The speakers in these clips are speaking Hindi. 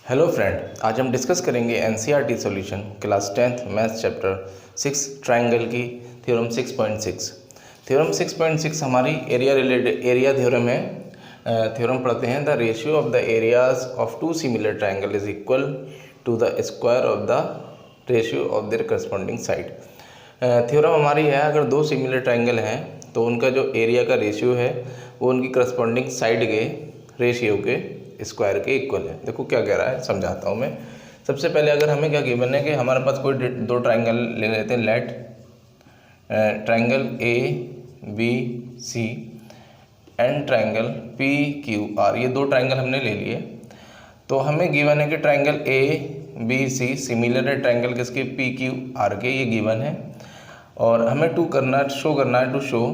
हेलो फ्रेंड, आज हम डिस्कस करेंगे NCERT solution class 10th maths chapter 6 triangle की थ्योरम 6.6। थ्योरम 6.6 हमारी एरिया थ्योरम है। थ्योरम पढ़ते हैं the ratio of the areas of two similar triangle is equal to the square of the ratio of their corresponding side. Theorem हमारी है, अगर दो सिमिलर ट्रायंगल हैं तो उनका जो एरिया का रेशियो है वो उनकी करस्पॉन्डिंग साइड के रेशियो के स्क्वायर के इक्वल है। देखो क्या कह रहा है, समझाता हूँ मैं। सबसे पहले अगर हमें क्या गिवन है कि हमारे पास कोई दो ट्रायंगल ले लेते हैं। Let triangle A B C and triangle P Q R, ये दो ट्रायंगल हमने ले लिए। तो हमें गिवन है कि triangle A B C similar है ट्रायंगल किसके, पी क्यू आर के, ये गिवन है। और हमें शो करना है टू शो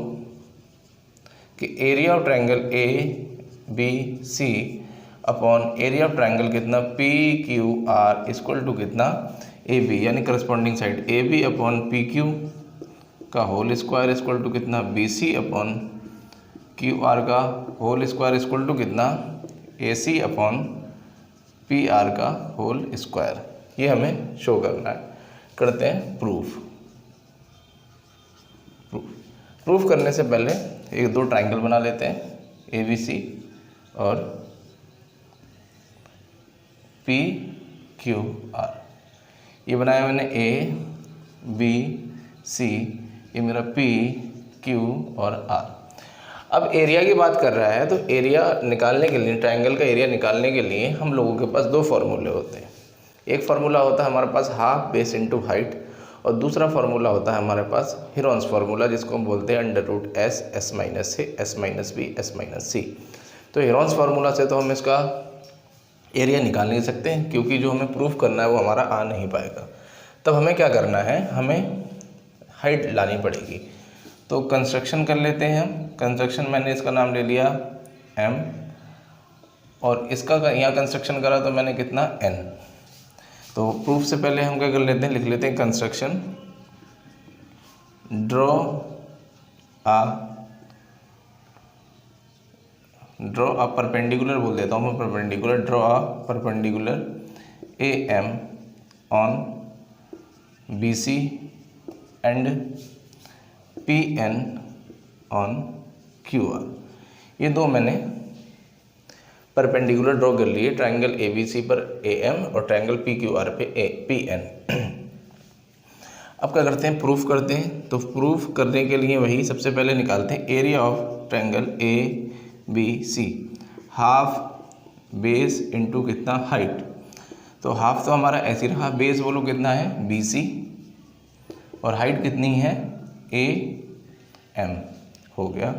कि area of triangle A B C upon area of triangle कितना, P Q R equal to कितना, ए बी, यानी corresponding side A B upon P Q का होल स्क्वायर इक्वल टू कितना, B C upon Q R का होल स्क्वायर इक्वल टू कितना, A C upon P R का होल स्क्वायर। ये हमें शो करना है। करते हैं प्रूफ करने से पहले एक दो ट्रायंगल बना लेते हैं, ए बी सी और पी क्यू आर। ये बनाया मैंने ए बी सी, ये मेरा पी क्यू और आर। अब एरिया की बात कर रहा है तो एरिया निकालने के लिए, ट्रायंगल का एरिया निकालने के लिए हम लोगों के पास दो फार्मूले होते हैं। एक फार्मूला होता है हमारे पास हाफ बेस इनटू हाइट, और दूसरा फार्मूला होता है हमारे पास हीरोन्स फार्मूला, जिसको हम बोलते हैं under root S, S minus A, S minus B, S minus C. तो हीरोन्स फार्मूला से तो हम इसका एरिया निकाल नहीं सकते, क्योंकि जो हमें प्रूफ करना है वो हमारा आ नहीं पाएगा। तब हमें क्या करना है, हमें हाइट लानी पड़ेगी। तो कंस्ट्रक्शन कर लेते हैं हम। कंस्ट्रक्शन मैंने इसका नाम ले लिया m, और इसका यहाँ कंस्ट्रक्शन करा तो मैंने कितना n। तो प्रूफ से पहले हम क्या कर लेते हैं, लिख लेते हैं कंस्ट्रक्शन। ड्रॉ अ परपेंडिकुलर बोल देता हूँ मैं, perpendicular. Draw a perpendicular A M on B C and P N on Q R. ये दो मैंने परपेंडिकुलर ड्रॉ कर लिए, ट्रायंगल ए बी सी पर ए एम और ट्रायंगल पी क्यू आर पे ए पी एन। अब क्या करते हैं, प्रूफ करते हैं। तो प्रूफ करने के लिए वही सबसे पहले निकालते हैं area of triangle A B C, half base into कितना, हाइट। तो हाफ तो हमारा ऐसे रहा, बेस बोलो कितना है, बी सी, और हाइट कितनी है, ए एम, हो गया।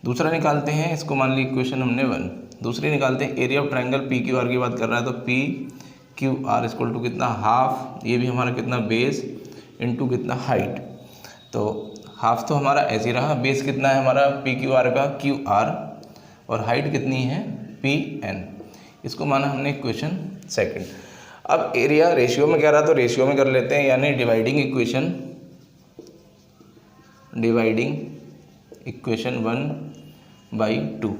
दूसरा निकालते हैं, इसको मान ली इक्वेशन हमने 1। दूसरी निकालते हैं area of triangle P Q R की बात कर रहा है, तो P Q R equal to कितना, हाफ, ये भी हमारा कितना, बेस इनटू कितना, हाइट। तो हाफ तो हमारा ऐसे रहा, बेस कितना है हमारा पी क्यू आर का, क्यू आर, और हाइट कितनी है, पी एन। इसको माना हमने इक्वेशन सेकंड। अब एरिया रेशियो में कह रहा, तो रेशियो में कर लेते हैं, यानी डिवाइडिंग इक्वेशन 1/2।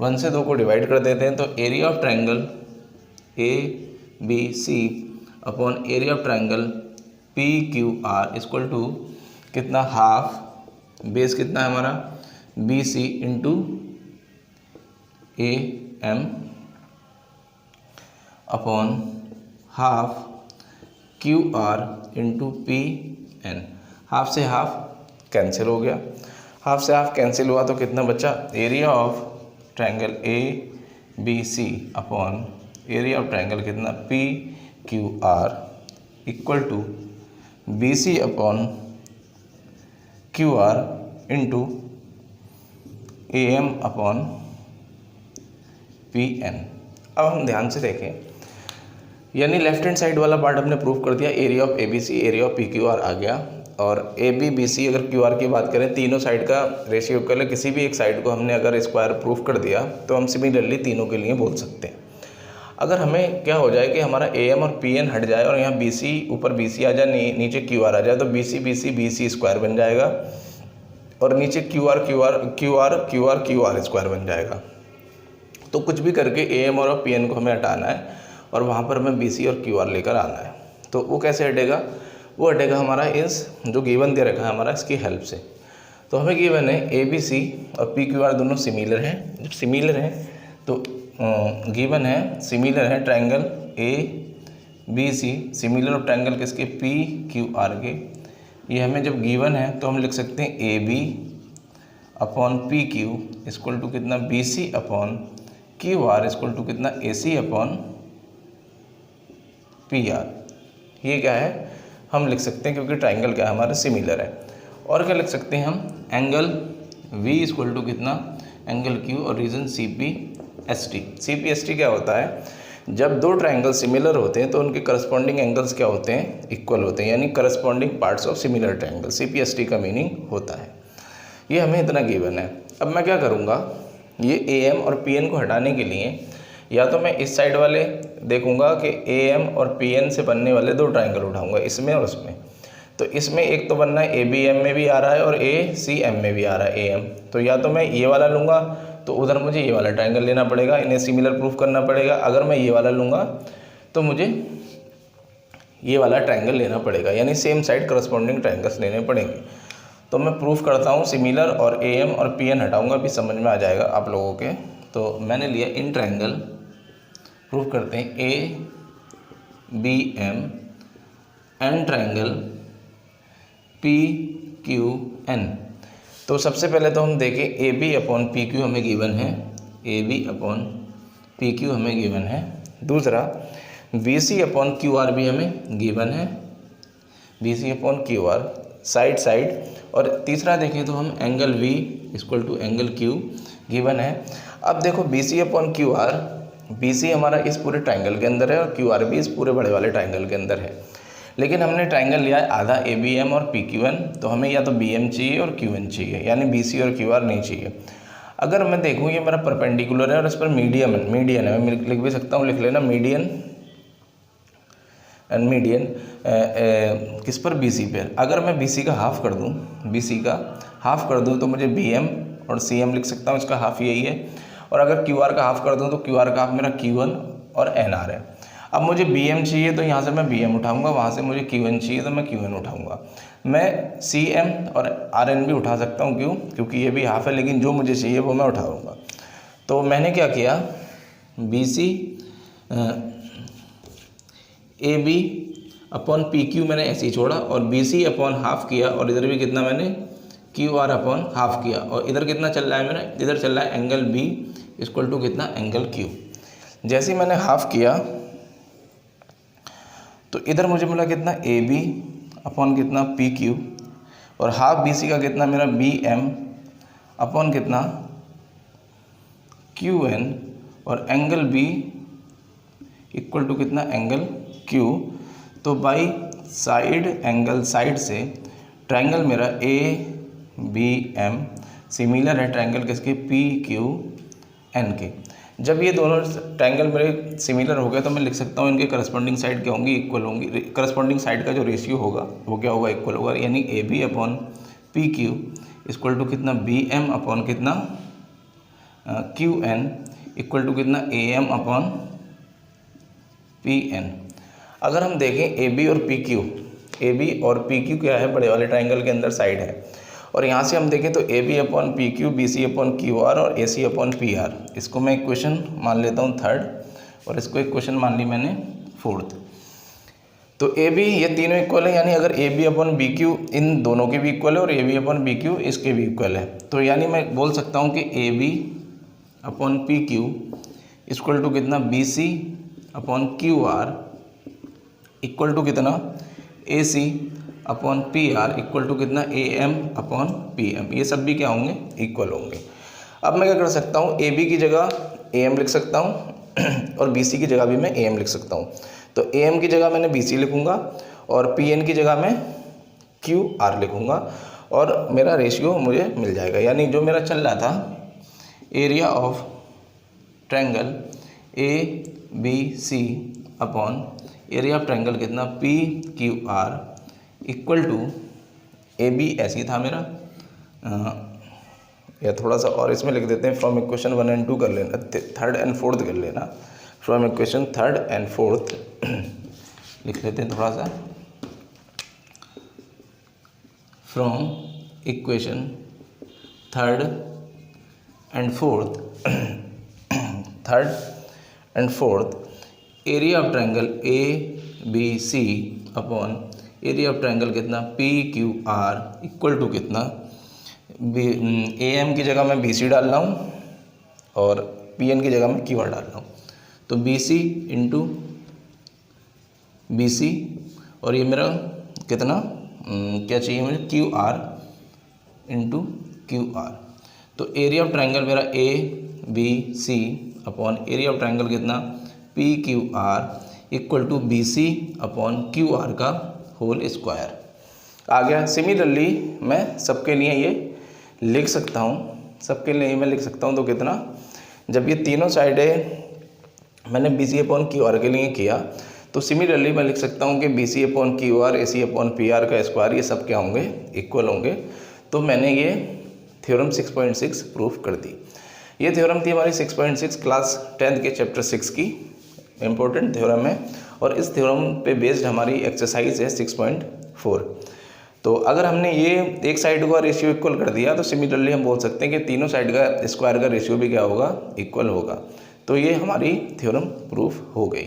1 से 2 को डिवाइड कर देते हैं, तो area of triangle A B C upon area of triangle P Q R equal to कितना, हाफ, बेस कितना है हमारा, B C into A M upon half Q R into P N. Half से हाफ कैंसिल हो गया, हाफ से हाफ कैंसिल हुआ तो कितना बचा, area of triangle A B C upon area of triangle कितना, P Q R equal to B C upon Q R into A M upon P N. अब हम ध्यान से देखें, यानी लेफ्ट हैंड साइड वाला पार्ट हमने प्रूफ कर दिया, area of A B C, area of P Q R आ गया। और ए बी बी सी अगर क्यू आर की बात करें, तीनों साइड का रेशियो कर ले, किसी भी एक साइड को हमने अगर स्क्वायर प्रूफ कर दिया तो हम सिमिलरली तीनों के लिए बोल सकते हैं। अगर हमें क्या हो जाए कि हमारा ए एम और पी एन हट जाए और यहाँ बी सी, ऊपर बी सी आ जाए, नीचे क्यू आर आ जाए, तो B C B C B C square बन जाएगा, और नीचे Q R Q R Q R Q R Q R square बन जाएगा। तो कुछ भी करके ए एम और पी एन को हमें हटाना है, और वहाँ पर हमें बी सी और क्यू आर लेकर आना है। तो वो कैसे हटेगा, वो हटेगा हमारा इस जो गिवन दे रखा है हमारा इसकी हेल्प से। तो हमें गिवन है ए बी सी और पी क्यू आर दोनों सिमिलर हैं। जब सिमिलर हैं तो गिवन है सिमिलर है triangle A B C, similar of triangle किसके, पी क्यू आर के। ये हमें जब गिवन है तो हम लिख सकते हैं A B upon P Q equal to कितना, B C upon Q R equal to कितना, A C upon P R. ये क्या है, हम लिख सकते हैं क्योंकि ट्रायंगल क्या है हमारा सिमिलर है। और क्या लिख सकते हैं हम, एंगल V इक्वल टू कितना, एंगल Q और रीजन CPST। CPST क्या होता है, जब दो ट्रायंगल सिमिलर होते हैं तो उनके करस्पॉन्डिंग एंगल्स क्या होते हैं, इक्वल होते हैं, यानी corresponding parts of similar triangle. CPST का मीनिंग होता है। ये हमें इतना गिवन है। अब मैं क्या करूँगा, ये AM और PN को हटाने के लिए या तो मैं इस साइड वाले देखूंगा कि AM और PN से बनने वाले दो ट्रायंगल उठाऊंगा, इसमें और उसमें। तो इसमें एक तो बनना है ABM में भी आ रहा है और ACM में भी आ रहा है AM। तो या तो मैं ये वाला लूँगा तो उधर मुझे ये वाला ट्रायंगल लेना पड़ेगा, इन्हें सिमिलर प्रूफ करना पड़ेगा। अगर मैं ये वाला लूँगा तो मुझे ये वाला ट्रायंगल लेना पड़ेगा, यानी सेम साइड करस्पॉन्डिंग ट्रायंगल्स लेने पड़ेंगे। तो मैं प्रूफ करता हूँ सिमिलर, और AM और PN हटाऊँगा, भी समझ में आ जाएगा आप लोगों के। तो मैंने लिया इन ट्रायंगल, प्रूफ करते हैं ABM एंड ट्रायंगल PQN। तो सबसे पहले तो हम देखें AB अपॉन PQ हमें गिवन है, AB अपॉन PQ हमें गिवन है। दूसरा BC अपॉन QR भी हमें गिवन है, BC upon QR side side. और तीसरा देखें तो हम angle V equal to angle Q given है। अब देखो BC अपॉन QR, BC हमारा इस पूरे ट्रायंगल के अंदर है और QR भी इस पूरे बड़े वाले ट्रायंगल के अंदर है। लेकिन हमने ट्रायंगल लिया है आधा ABM और PQN, तो हमें या तो BM चाहिए और QN चाहिए, यानी BC और QR नहीं चाहिए। अगर मैं देखूँ ये मेरा परपेंडिकुलर है और इस पर मीडियन है, मैं लिख भी सकता हूँ, लिख लेना मीडियन एंड मीडियन किस पर, BC पर। अगर मैं BC का हाफ कर दूँ, BC का हाफ कर दूँ तो मुझे BM और CM लिख सकता हूँ, इसका हाफ यही है। और अगर QR का हाफ कर दूँ तो QR का हाफ मेरा Q1 और NR है। अब मुझे BM चाहिए तो यहाँ से मैं BM उठाऊंगा, वहाँ से मुझे QN चाहिए तो मैं QN उठाऊंगा। मैं CM और RN भी उठा सकता हूँ, क्यों, क्योंकि ये भी हाफ है, लेकिन जो मुझे चाहिए वो मैं उठाऊंगा। तो मैंने क्या किया, BC AB अपॉन PQ मैंने ऐसे ही छोड़ा और BC अपॉन हाफ किया, और इधर भी कितना मैंने QR अपॉन हाफ किया, और इधर कितना चल रहा है मेरा, इधर चल रहा है एंगल B इक्वल टू कितना, एंगल Q। जैसे ही मैंने हाफ किया तो इधर मुझे मिला कितना, AB अपॉन कितना PQ, और हाफ BC का कितना मेरा BM अपॉन कितना QN, और एंगल B इक्वल टू कितना, एंगल Q। तो बाई साइड एंगल, साइड से ट्रायंगल मेरा ABM सिमिलर है ट्रायंगल किसके, PQN के। जब ये दोनों ट्रायंगल मेरे सिमिलर हो गए तो मैं लिख सकता हूँ इनके करस्पॉन्डिंग साइड क्या होंगी, इक्वल होंगी। करस्पॉन्डिंग साइड का जो रेशियो होगा वो क्या होगा, इक्वल होगा, यानी AB upon PQ equal to कितना, BM अपॉन कितना QN इक्वल टू कितना, AM अपॉन PN। अगर हम देखें AB और PQ क्या है, बड़े वाले ट्रायंगल के अंदर साइड है, और यहाँ से हम देखें तो AB upon PQ, BC upon QR और AC अपॉन PR। इसको मैं इक्वेशन मान लेता हूँ थर्ड, और इसको इक्वेशन मान ली मैंने फोर्थ। तो AB ये तीनों इक्वल है, यानी अगर AB अपॉन BQ इन दोनों के भी इक्वल है और AB अपॉन BQ इसके भी इक्वल है, तो यानी मैं बोल सकता हूँ कि AB upon PQ equal to कितना, BC upon QR equal to कितना, AC upon PR equal to कितना, AM अपॉन PM। ये सब भी क्या होंगे, इक्वल होंगे। अब मैं क्या कर सकता हूँ, AB की जगह AM लिख सकता हूँ और BC की जगह भी मैं AM लिख सकता हूँ। तो AM की जगह मैंने BC लिखूँगा और PN की जगह मैं QR लिखूँगा, और मेरा रेशियो मुझे मिल जाएगा। यानी जो मेरा चल रहा था area of triangle ABC upon area of triangle कितना, PQR इक्वल टू AB ऐसी था मेरा, या थोड़ा सा और इसमें लिख देते हैं, फ्रॉम इक्वेशन 1 एंड 2 कर लेना, थर्ड एंड फोर्थ कर लेना। From equation third and fourth लिख लेते हैं थोड़ा सा, from equation third and fourth area of triangle A B C upon area of triangle कितना P Q R equal to कितना, ए एम की जगह मैं बी सी डाल रहा हूँ और पी एन की जगह मैं क्यू आर डाल रहा हूँ। तो B C into B C और ये मेरा कितना क्या चाहिए मुझे, Q R into Q R. तो एरिया ऑफ ट्रायंगल मेरा A B C upon area of triangle कितना P Q R equal to B C upon Q R का होल स्क्वायर आ गया। सिमिलरली मैं सबके लिए ये लिख सकता हूँ, तो कितना, जब ये तीनों साइडें मैंने B C upon Q R के लिए किया तो सिमिलरली मैं लिख सकता हूँ कि B C upon Q R A C upon P R का स्क्वायर ये सब क्या होंगे, इक्वल होंगे। तो मैंने ये थ्योरम 6.6 प्रूफ कर दी। ये थ्योरम थी हमारी 6.6 क्लास 10th के चैप्टर 6 की इम्पोर्टेंट थ्योरम है और इस थ्योरम पे बेस्ड हमारी एक्सरसाइज है 6.4। तो अगर हमने ये एक साइड का रेशियो इक्वल कर दिया तो सिमिलरली हम बोल सकते हैं कि तीनों साइड का स्क्वायर का रेशियो भी क्या होगा, इक्वल होगा। तो ये हमारी थ्योरम प्रूफ हो गई।